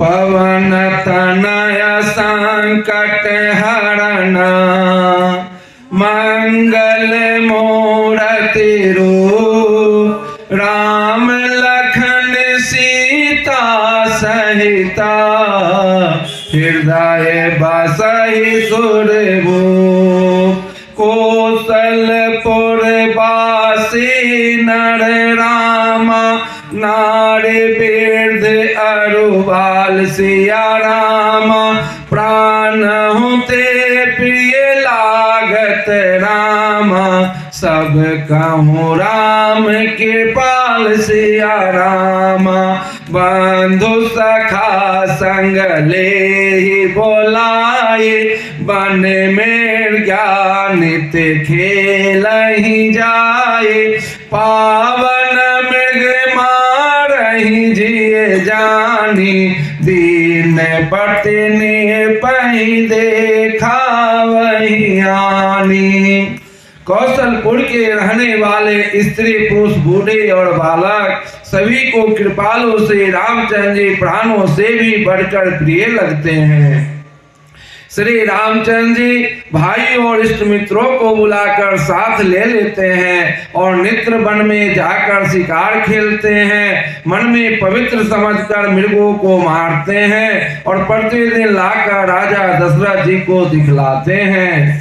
पवन तनय संकट हरण मंगल मूर्ति रूप राम लखन सीता सहिता हृदय बसहि सुरभूप कौशलपुर वासी नर रामा नारी वृद्ध अरुबाल सिया रामा प्राण ते प्रिय लागत रामा सब कहूँ राम कृपाल सिया रामा बंधु सखा संग ले ही बोलाए बन में ज्ञान नित्य खेल ही जाए पावन मृग मार ही जिए जानी दीन पत्नी पही देखा वही आनी। कौशलपुर के रहने वाले स्त्री पुरुष बूढ़े और बालक सभी को कृपालु से रामचंद्र जी प्राणों से भी बढ़कर प्रिय लगते हैं। श्री रामचंद्र जी भाई और इष्ट मित्रों को बुलाकर साथ ले लेते हैं और नित्र वन में जाकर शिकार खेलते हैं। मन में पवित्र समझकर मृगों को मारते हैं और प्रतिदिन लाकर राजा दशरथ जी को दिखलाते हैं।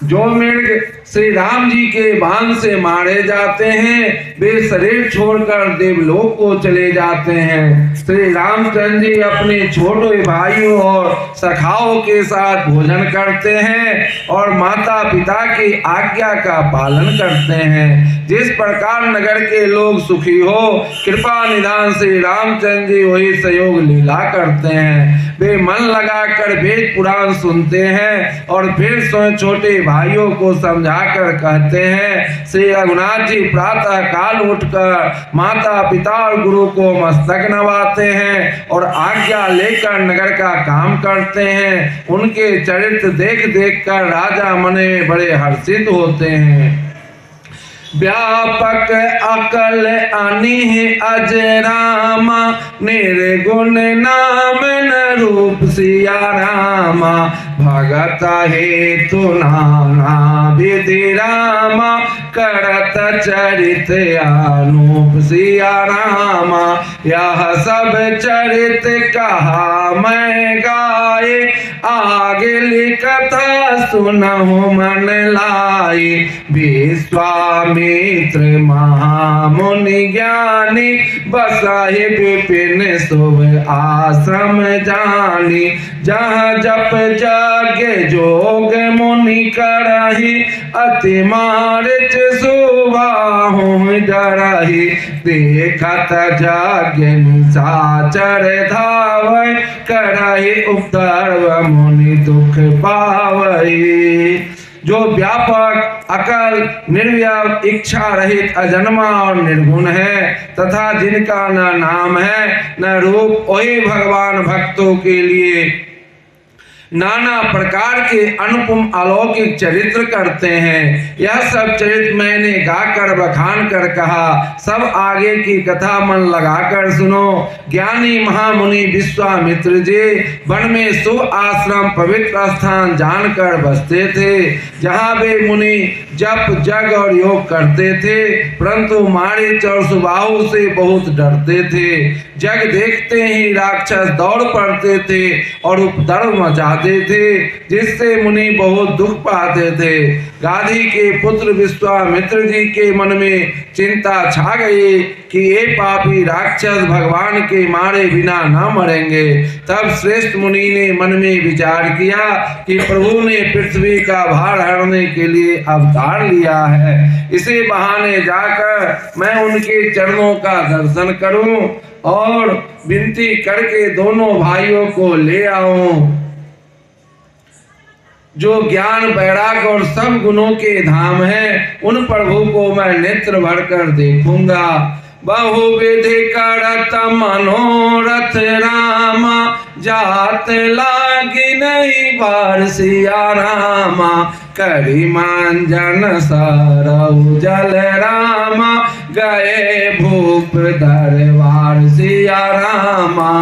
जो मृग श्री राम जी के बाण से मारे जाते हैं वे शरीर छोड़कर देवलोक को चले जाते हैं। श्री रामचंद्र जी अपने छोटे भाइयों और सखाओं के साथ भोजन करते हैं और माता पिता की आज्ञा का पालन करते हैं। जिस प्रकार नगर के लोग सुखी हो कृपा निधान श्री रामचंद्र जी वही सहयोग लीला करते हैं। वे मन लगाकर वेद पुराण सुनते हैं और फिर स्वयं छोटे भाइयों को समझाकर कहते हैं। श्री रघुनाथ जी प्रातः काल उठकर माता पिता और गुरु को मस्तक नवाते हैं और आज्ञा लेकर नगर का काम करते हैं। उनके चरित्र देख देख कर राजा मन में बड़े हर्षित होते हैं। व्यापक अकल अनिह अजय रामा निर्गुण नाम न रूप सिया रामा भगत हेतु नाना विधि रामा करत चरित अनूप सिया रामा यह सब चरित कहा मैं गाए आगे लिखता सुनहु मन लाई विश्वामित्र महामुनि ज्ञानी बसाहि विपिन शुभ आश्रम जानी जहाँ जप यज्ञ जोग मुनि करहि अति मारिच सुबाहु डरहि देखत यज्ञ निशाचर धावै करहि उपद्रव मुनि दुख पावै। जो व्यापक अकल निर्व्यय इच्छा रहित अजन्मा और निर्गुण है तथा जिनका न नाम है न रूप वही भगवान भक्तों के लिए नाना प्रकार के अनुपम अलौकिक चरित्र करते हैं। यह सब चरित्र मैंने गाकर बखान कर कहा, सब आगे की कथा मन लगाकर सुनो। ज्ञानी महामुनि विश्वामित्र जी वन में शुभ आश्रम पवित्र स्थान जानकर बसते थे, जहाँ वे मुनि जप जग और योग करते थे, परंतु मारीच और सुबाहु से बहुत डरते थे। जग देखते ही राक्षस दौड़ पड़ते थे और उपद्रव मचाते थे, जिससे मुनि बहुत दुख पाते थे। गाधी के पुत्र विश्वामित्र जी के मन में चिंता छा गई कि ये पापी राक्षस भगवान के मारे बिना न मरेंगे। तब श्रेष्ठ मुनि ने मन में विचार किया कि प्रभु ने पृथ्वी का भार हरने के लिए अवतार लिया है, इसी बहाने जाकर मैं उनके चरणों का दर्शन करूं और विनती करके दोनों भाइयों को ले आऊं। जो ज्ञान वैराग और सब गुणों के धाम है, उन प्रभु को मैं नेत्र भरकर देखूंगा। बहुविधि करत मनोरथ रामा जात लागी नहीं बार सिया रामा करी मांजन सरऊ जल रामा गए भूप दरबार सिया रामा।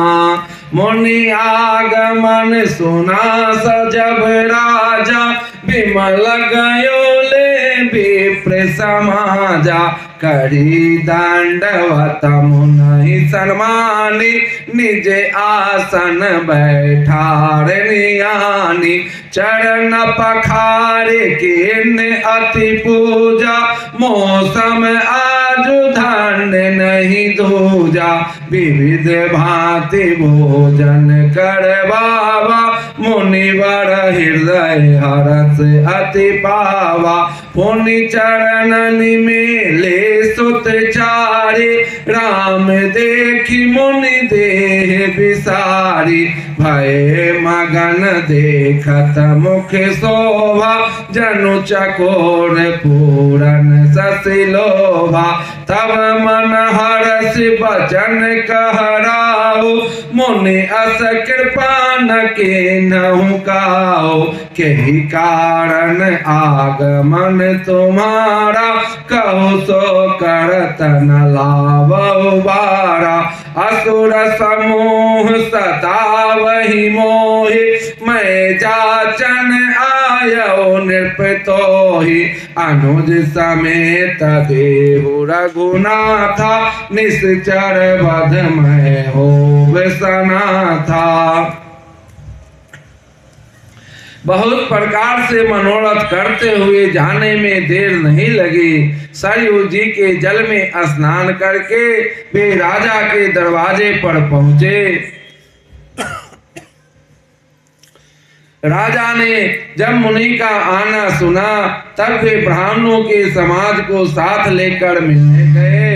मुनि आगमन सुना सजब राजा, विमल गयो ले विप्र समाजा। करी दंडवत मुनि सन्मानी, निज आसन बैठार नियानी। चरण पखारे किन अति पूजा, मौसम आज धन नहीं दूजा। विविध भांति भोजन कर बाबा, मुनिवर हृदय हरस अति पावा। पुनि चरणन मिले सुत चारे, राम देखी मुनि देह विसारी। भय मगन देखत मुख शोभा, जनु चकोर पूरन शशि लोभा। तब मन हरष बचन कहराओ, मुनि अस कृपा न केनहु काओ। केहि कारण आगमन तुम्हारा, कहो सो करत न लावहु बारा। असुर समूह सतावहि मोहि, मैं जाचन आयो नृप तोहि। अनुज समेत देहु रघुनाथा, निश्चर वध मैं होव सनाथा। बहुत प्रकार से मनोरथ करते हुए जाने में देर नहीं लगी। सरयू जी के जल में स्नान करके वे राजा के दरवाजे पर पहुंचे। राजा ने जब मुनि का आना सुना, तब वे ब्राह्मणों के समाज को साथ लेकर मिलने गए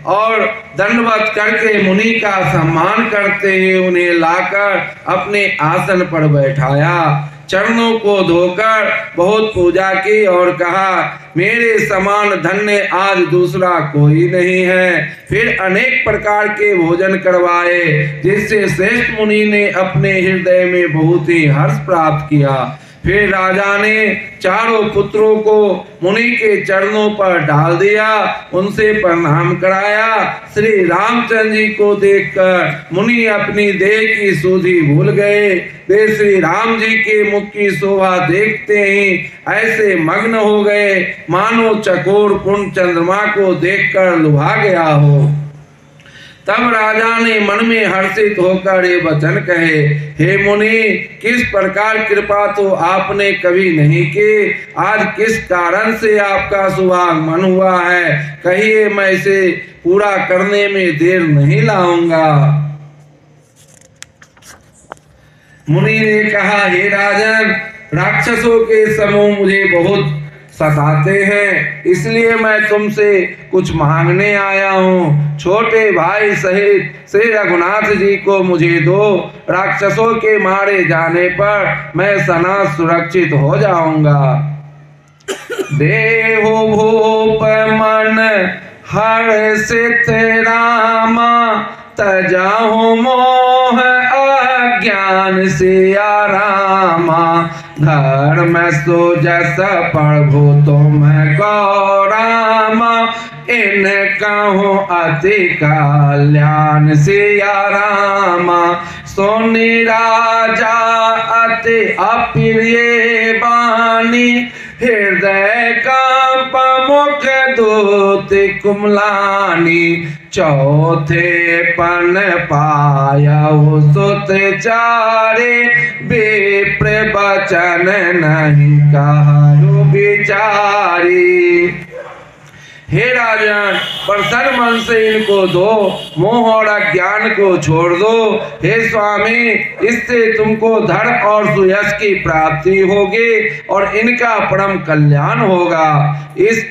और दंडवत करके मुनि का सम्मान करते हुए उन्हें लाकर अपने आसन पर बैठाया। चरणों को धोकर बहुत पूजा की और कहा, मेरे समान धन्य आज दूसरा कोई नहीं है। फिर अनेक प्रकार के भोजन करवाए, जिससे श्रेष्ठ मुनि ने अपने हृदय में बहुत ही हर्ष प्राप्त किया। फिर राजा ने चारों पुत्रों को मुनि के चरणों पर डाल दिया, उनसे प्रणाम कराया। श्री रामचंद्र जी को देखकर मुनि अपनी देह की सुधि भूल गए। वे श्री राम जी के मुख की शोभा देखते ही ऐसे मग्न हो गए, मानो चकोर पूर्ण चंद्रमा को देखकर लुभा गया हो। तब राजा ने मन में हर्षित होकर ये वचन कहे, हे मुनि, किस प्रकार कृपा तो आपने कभी नहीं की, आज किस कारण से आपका शुभागमन हुआ है, कहिए, मैं इसे पूरा करने में देर नहीं लाऊंगा। मुनि ने कहा, हे राजन, राक्षसों के समूह मुझे बहुत सताते हैं, इसलिए मैं तुमसे कुछ मांगने आया हूँ। छोटे भाई सहित श्री रघुनाथ जी को मुझे दो, राक्षसों के मारे जाने पर मैं सना सुरक्षित हो जाऊंगा। देहो भूप मन हर्षित रामा, तजाहु मोह अज्ञान सिया रामा। धर्म सुजस प्रभु तुम को रामा, इन कहूँ अति कल्याण सिया रामा। सोनी राजा अति अप्रिय बानी, हृदय कांप मुख दूत कुमलानी। चौथे पन पायउ सुत चारे, विप्र बचन नहीं कहु विचारी। हे राजन, प्रसन्न मन से इनको दो, मोह और अज्ञान को छोड़ दो। हे स्वामी, इससे तुमको धर्म और सुयश की प्राप्ति होगी और इनका परम कल्याण होगा। इस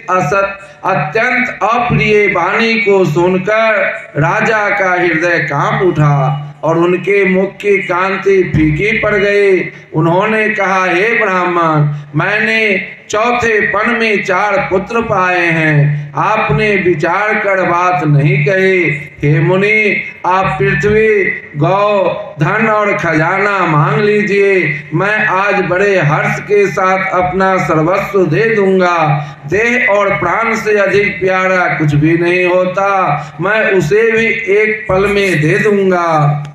अत्यंत अप्रिय वाणी को सुनकर राजा का हृदय कांप उठा और उनके मुख की कांति फीकी पड़ गई। उन्होंने कहा, हे ब्राह्मण, मैंने चौथे पन में 4 पुत्र पाए हैं, आपने विचार कर बात नहीं कही। हे मुनि, आप पृथ्वी, गौ, धन और खजाना मांग लीजिए, मैं आज बड़े हर्ष के साथ अपना सर्वस्व दे दूंगा। देह और प्राण से अधिक प्यारा कुछ भी नहीं होता, मैं उसे भी एक पल में दे दूंगा।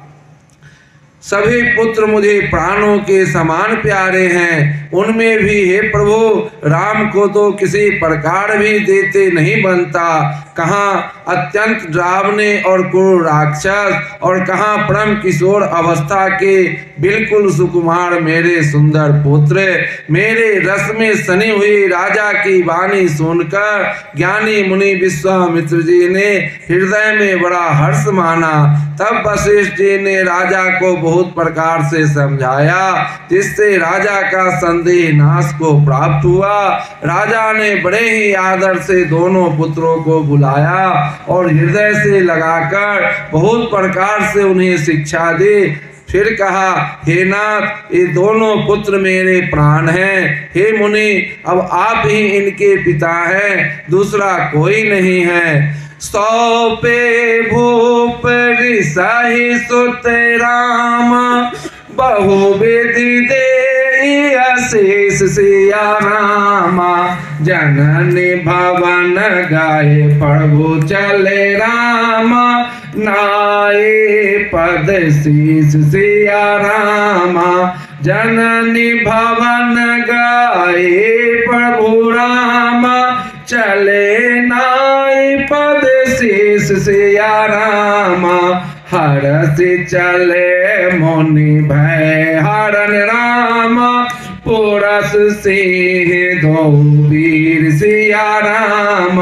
सभी पुत्र मुझे प्राणों के समान प्यारे हैं, उनमें भी हे प्रभु राम को तो किसी प्रकार भी देते नहीं बनता। कहाँ अत्यंत ड्रावने और क्रूर राक्षस और कहाँ परम किशोर अवस्था के बिल्कुल सुकुमार मेरे सुंदर पुत्र। मेरे रस में सनी हुई राजा की वाणी सुनकर ज्ञानी मुनि विश्वामित्र जी ने हृदय में बड़ा हर्ष माना। तब वशिष्ठ जी ने राजा को बहुत प्रकार से समझाया, जिससे राजा का संदेह नाश को प्राप्त हुआ। राजा ने बड़े ही आदर से दोनों पुत्रों को बुलाया और हृदय से लगाकर बहुत प्रकार से उन्हें शिक्षा दी। फिर कहा, हे नाथ, ये दोनों पुत्र मेरे प्राण हैं। हे मुनि, अब आप ही इनके पिता हैं, दूसरा कोई नहीं है। सौपे भूप रिसाही सुत राम, बहुविधि दे अशेष सिया रामा। जननी भवन गाये प्रभु चले राम, नाये पद शीस सिया रामा। जननी भवन गाये प्रभु राम, चले नाय पद शीस सिया रामा। हरस चले मुनि भय हरण राम, पुरस सिंह दो वीर सिया राम।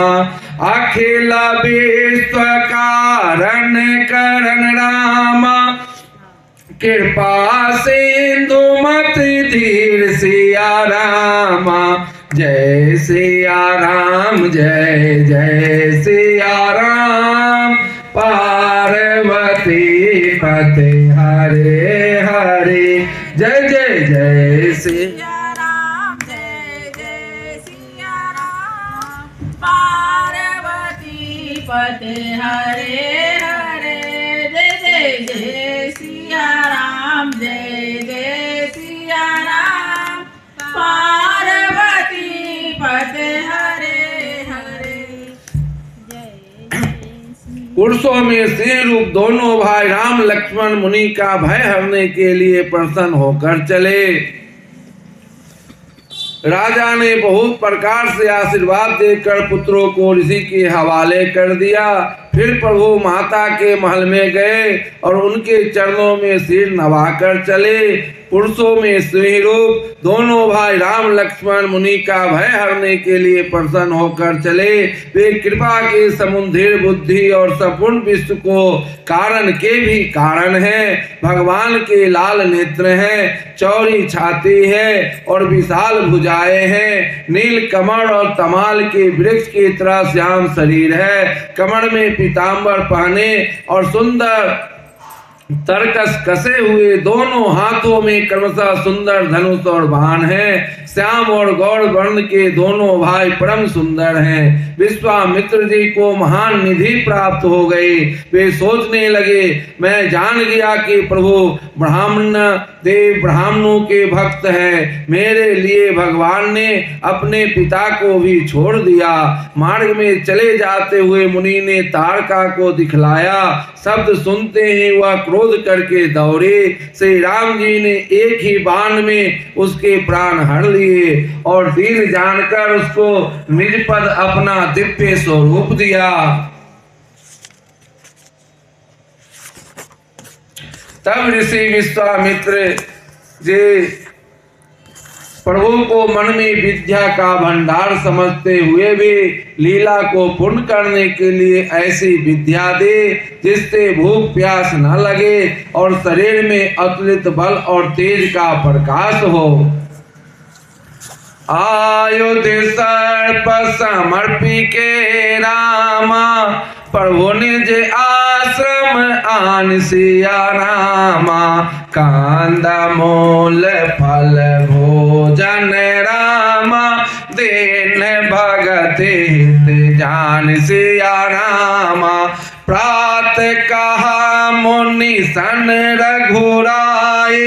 अखिल विश्व कारण करण राम, कृपा सिंधु मति धीर सिया राम। जय सिया राम, जय जय सिया राम। पार्वती पते हरे हरे, जय जय जय सिया राम, जय जय सिया राम। पार्वती पते हरे हरे, जय जय जय सिया राम, जय जय सिया राम। पार्वती पते हरे हरे, पुरुषों में सिंह रूप दोनों भाई राम लक्ष्मण मुनि का भय हरने के लिए प्रसन्न होकर चले। राजा ने बहुत प्रकार से आशीर्वाद देकर पुत्रों को ऋषि के हवाले कर दिया। फिर प्रभु माता के महल में गए और उनके चरणों में सिर नवाकर चले। पुरुषों में सिंह रूप दोनों भाई राम लक्ष्मण मुनि का भय हरने के लिए प्रसन्न होकर चले। वे कृपा के समुद्र बुद्धि और संपूर्ण विश्व को कारण के भी कारण हैं। भगवान के लाल नेत्र हैं, चौड़ी छाती है और विशाल भुजाएं हैं। नील कमल और तमाल के वृक्ष की तरह श्याम शरीर है। कमर में पीतांबर पहने और सुंदर तरकस कसे हुए, दोनों हाथों में क्रमशः सुंदर धनुष और बाण है। श्याम और गौर वर्ण के दोनों भाई परम सुंदर हैं। विश्वामित्र जी को महान निधि प्राप्त हो गई। वे सोचने लगे, मैं जान गया कि प्रभु ब्राह्मण देव ब्राह्मणों के भक्त हैं। मेरे लिए भगवान ने अपने पिता को भी छोड़ दिया। मार्ग में चले जाते हुए मुनि ने तारका को दिखलाया। शब्द सुनते ही वह क्रोध करके दौड़े। श्री राम जी ने एक ही बाण में उसके प्राण हर लिए और दीन जानकर उसको निज पद अपना दिव्य स्वरूप दिया। तब ऋषि विश्वामित्र जी प्रभु को मन में विद्या का भंडार समझते हुए भी लीला को पूर्ण करने के लिए ऐसी विद्या दे जिससे भूख प्यास न लगे और शरीर में अतुलित बल और तेज का प्रकाश हो। आयुधि सर्प समर्पी के रामा, प्रभु निज आस आश्रम आन सिया रामा, कांदा मूल फल भोजन रामा, दीन भगत हित जान सिया रामा। प्रात कहा मुनि सन रघुराई,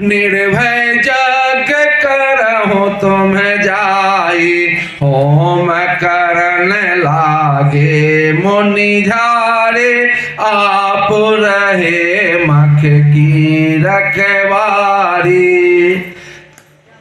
निर्भय जग करहु तुम जाई, होम करन लागे मुनि झारे, आप रहे मख की रखवारी।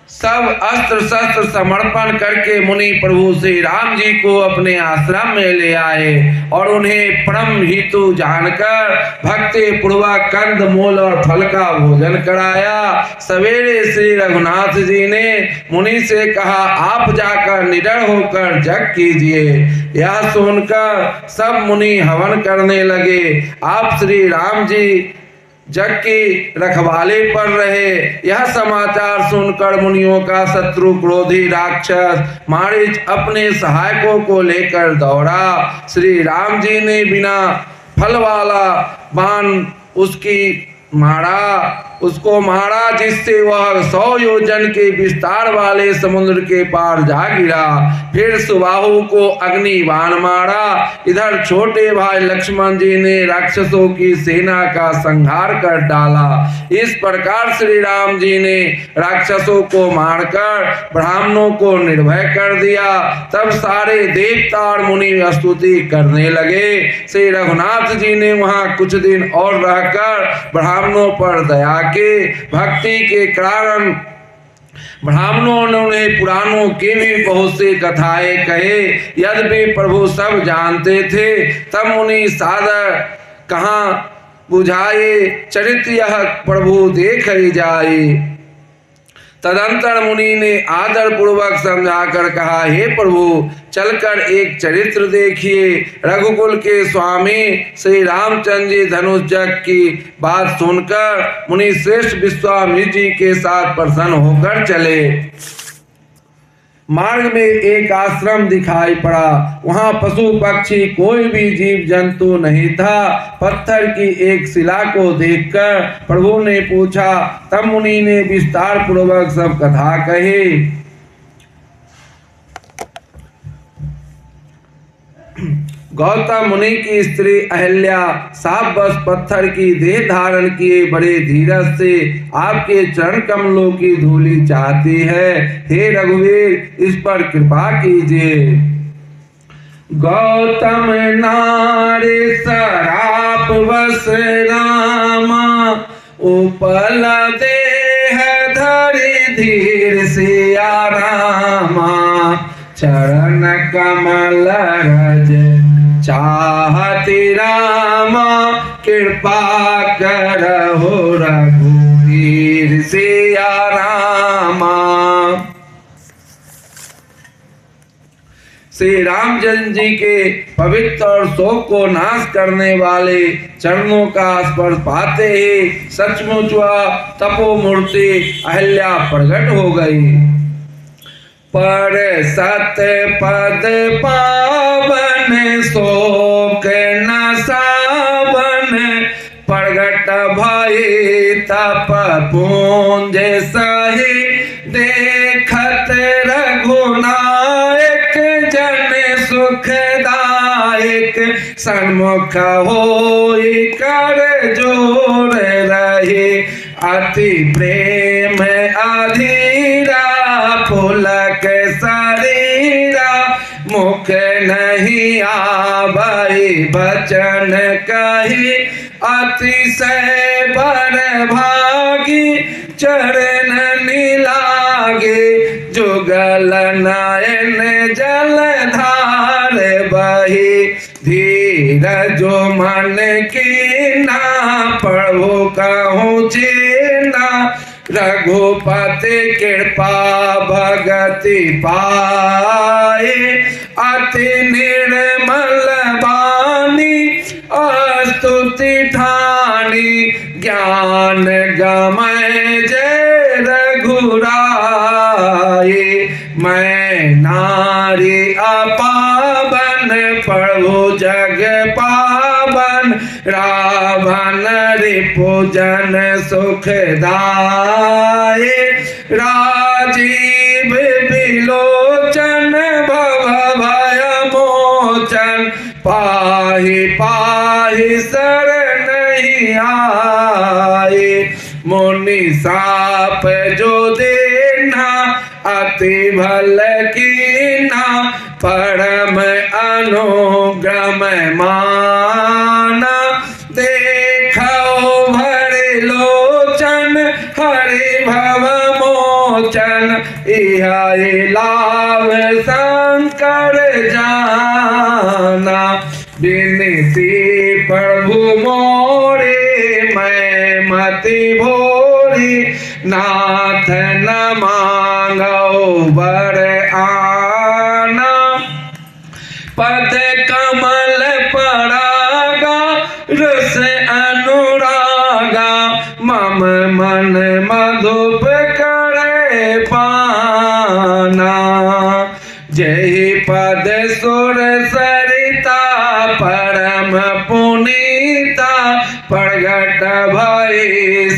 सब अस्त्र शस्त्र समर्पण करके मुनि प्रभु श्री राम जी को अपने आश्रम में ले आए और उन्हें परम हितु जानकर भक्ति पूर्वक कंद मूल और फल का भोजन कराया। सवेरे श्री रघुनाथ जी ने मुनि से कहा, आप जाकर निडर होकर जग कीजिए। यह सुनकर सब मुनि हवन करने लगे। आप श्री राम जी जग की रखवाले पर रहे। यह समाचार सुनकर मुनियों का शत्रु क्रोधी राक्षस मारीच अपने सहायकों को लेकर दौड़ा। श्री राम जी ने बिना फल वाला बाण उसको मारा, जिससे वह 100 योजन के विस्तार वाले समुद्र के पार जा गिरा। फिर सुबाहु को अग्नि बाण मारा। इधर छोटे भाई लक्ष्मण जी ने राक्षसों की सेना का संहार कर डाला। इस प्रकार श्री राम जी ने राक्षसों को मारकर ब्राह्मणों को निर्भय कर दिया। तब सारे देवता और मुनि स्तुति करने लगे। श्री रघुनाथ जी ने वहां कुछ दिन और रहकर ब्राह्मणों पर दया के भक्ति के कारण ब्राह्मणों ने उन्हें पुराणों के भी बहुत से कथाएं कहे। यद्यपि प्रभु सब जानते थे, तब मुनि सादर कहाँ बुझाए, चरित्र यह प्रभु देख ही जाए। तदंतर मुनि ने आदर पूर्वक समझाकर कहा, हे प्रभु, चलकर एक चरित्र देखिए। रघुकुल के स्वामी श्री रामचंद्र जी धनुष जग की बात सुनकर मुनि श्रेष्ठ विश्वामित्र जी के साथ प्रसन्न होकर चले। मार्ग में एक आश्रम दिखाई पड़ा। वहां पशु पक्षी कोई भी जीव जंतु नहीं था। पत्थर की एक शिला को देखकर प्रभु ने पूछा। तब मुनि ने विस्तार पूर्वक सब कथा कही। गौतम मुनि की स्त्री अहल्या साप बस पत्थर की देह धारण किए बड़े धीरज से आपके चरण कमलों की धूलि चाहती है। हे रघुवीर, इस पर कृपा कीजिए। गौतम नारे सराप बस रामा, उपल देह धरि धीर सिया रामा, चरण कमल रज चाहति रामा, कृपा करहु रघुवीर सिया रामा। श्री रामचंद्र जी के पवित्र और शोक को नाश करने वाले चरणों का स्पर्श पाते ही सचमुच वह तपोमूर्ति अहल्या प्रकट हो गई। पर सत पद पावन शोक न सावन, प्रगट भई तप पुंज सही, देखत रघुनायक जन सुखदायक, सन्मुख होई कर जोर रहे, अति प्रेम अधीरा पुलक शरीरा, मुख नहीं आबई बचन कही, अतिशय बर भागी चरण निलागे, जुगल नयन जलधार बही, धीरजो मन की ना प्रभु कहूँ चेना, रघुपति कृपा भगति पाए, अति निर्मल बानी स्तुति ठानी, ज्ञान गमय जय रघुराए, मैं नारी अपावन प्रभु जग पावन, लोचन रावण रिपुजन सुखदाये राजीव विलोचन भव भय मोचन पाहि पाहि शरण आए मुनि साप जो देना अति भल कीना परम अनुग्रह माना देखो भरे लोचन हरि भव मोचन इह लाभ शंकर जाना विनती प्रभु मोरे मैं मति भोरी नाथ न मांगो वर आना पद कमल परागा रस अनुरागा मम मन मधुप करे पाना जय पद सुर सरिता परम पुनीता प्रगट भय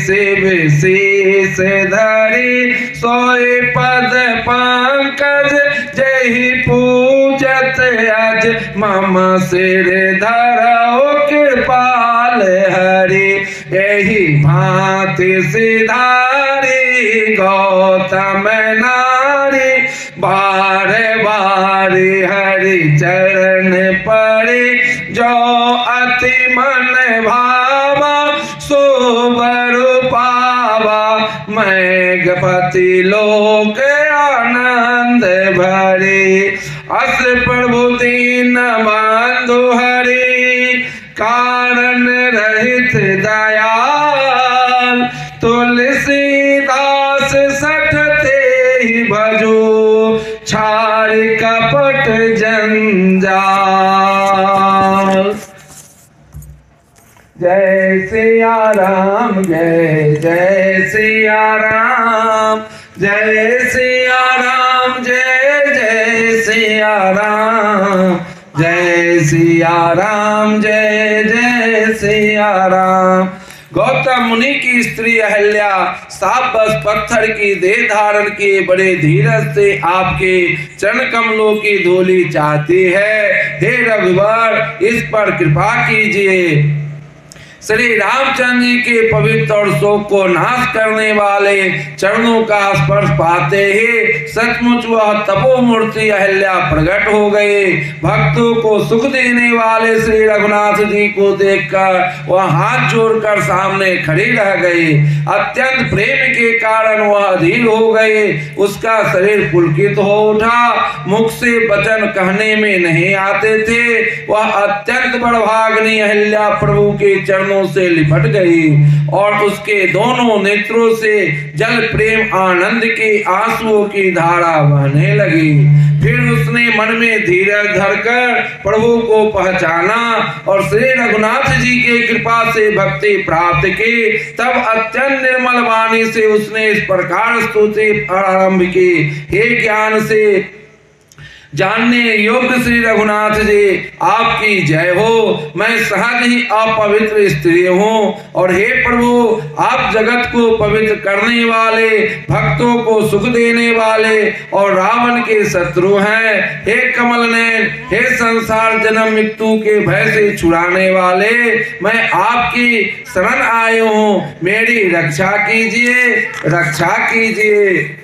शिव शीस धरी सोई पद पंकज जय पूजत अज मम सिर धरो कृपाल हरि यही भांति सिधारी गौतम नारी बार बार हरि चरण पड़े जो अति मन भावा सो वर पावा मैघपति लोक आनंद भरे अस प्रभु दीन बंधु हरि कारण रहित दयाल तुलसीदास सठते ही भजो छाड़ कपट जंजाल जय सिया राम जय जय सिया राम जय सिया राम जय जय सिया राम जय सिया राम जय जय सिया राम। गौतम मुनि की स्त्री अहल्या साप बस पत्थर की देह धारण किए बड़े धीरज से आपके चरण कमलों की धूलि चाहती है। हे रघुवर इस पर कृपा कीजिए। श्री रामचंद्र जी के पवित्र और शोक को नाश करने वाले चरणों का स्पर्श पाते ही सचमुच वह तपोमूर्ति अहल्या प्रकट हो गए। भक्तों को सुख देने वाले श्री रघुनाथ जी को देखकर वह हाथ जोड़कर सामने खड़ी रह गई। अत्यंत प्रेम के कारण वह अधीर हो गए। उसका शरीर पुलकित हो उठा। मुख से वचन कहने में नहीं आते थे। वह अत्यंत बड़भाग्नि अहल्या प्रभु के चरणों से लिपट गई और उसके दोनों नेत्रों से जल प्रेम आनंद के आंसुओं की धारा बहने लगी। फिर उसने मन में धीरज धरकर प्रभु को पहचाना और श्री रघुनाथ जी के कृपा से भक्ति प्राप्त की। तब अत्यंत निर्मल वाणी से उसने इस प्रकार स्तुति आरंभ की। हे ज्ञान से जानने योग्य श्री रघुनाथ जी आपकी जय हो। मैं सहज ही अपवित्र स्त्री हूँ और हे प्रभु आप जगत को पवित्र करने वाले, भक्तों को सुख देने वाले और रावण के शत्रु हैं। हे कमल नयन, हे संसार जन्म मृत्यु के भय से छुड़ाने वाले, मैं आपकी शरण आया हूँ। मेरी रक्षा कीजिए, रक्षा कीजिए।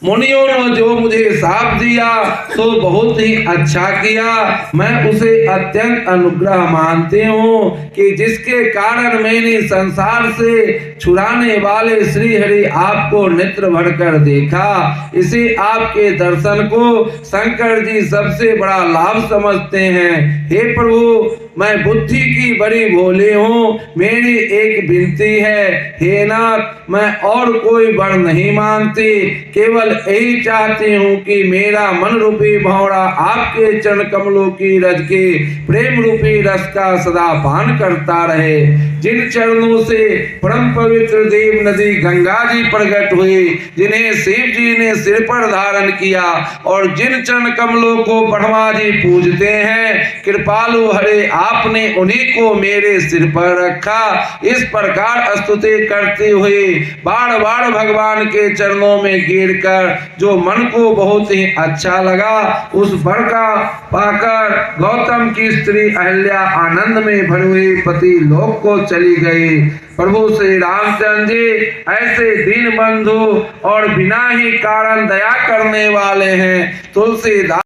मुनियों ने जो मुझे शाप दिया तो बहुत ही अच्छा किया। मैं उसे अत्यंत अनुग्रह मानते हूँ कि जिसके कारण मैंने संसार से छुड़ाने वाले श्री हरि आपको नेत्र भरकर देखा। इसे आपके दर्शन को शंकर जी सबसे बड़ा लाभ समझते हैं। हे प्रभु मैं बुद्धि की बड़ी भोले हूँ। मेरी एक विनती है, हे नाथ मैं और कोई वर नहीं मांगती, केवल यही चाहती हूँ कि मेरा मन रूपी भौरा आपके चरण कमलों की रज के प्रेम रूपी रस का सदा पान करता रहे। जिन चरणों से परम पवित्र देव नदी गंगा जी प्रकट हुई, जिन्हें शिव जी ने सिर पर धारण किया और जिन चरण कमलों को ब्रह्मा जी पूजते हैं, कृपालु हरे आपने उन्हीं को मेरे सिर पर रखा। इस प्रकार स्तुति करते हुए बार बार भगवान के चरणों में गिरकर जो मन को बहुत ही अच्छा लगा, उस वर का पाकर गौतम की स्त्री अहिल्या आनंद में भरे हुए पति लोक को चली गई। प्रभु श्री रामचंद्र जी ऐसे दीन बंधु और बिना ही कारण दया करने वाले हैं। तुलसीदास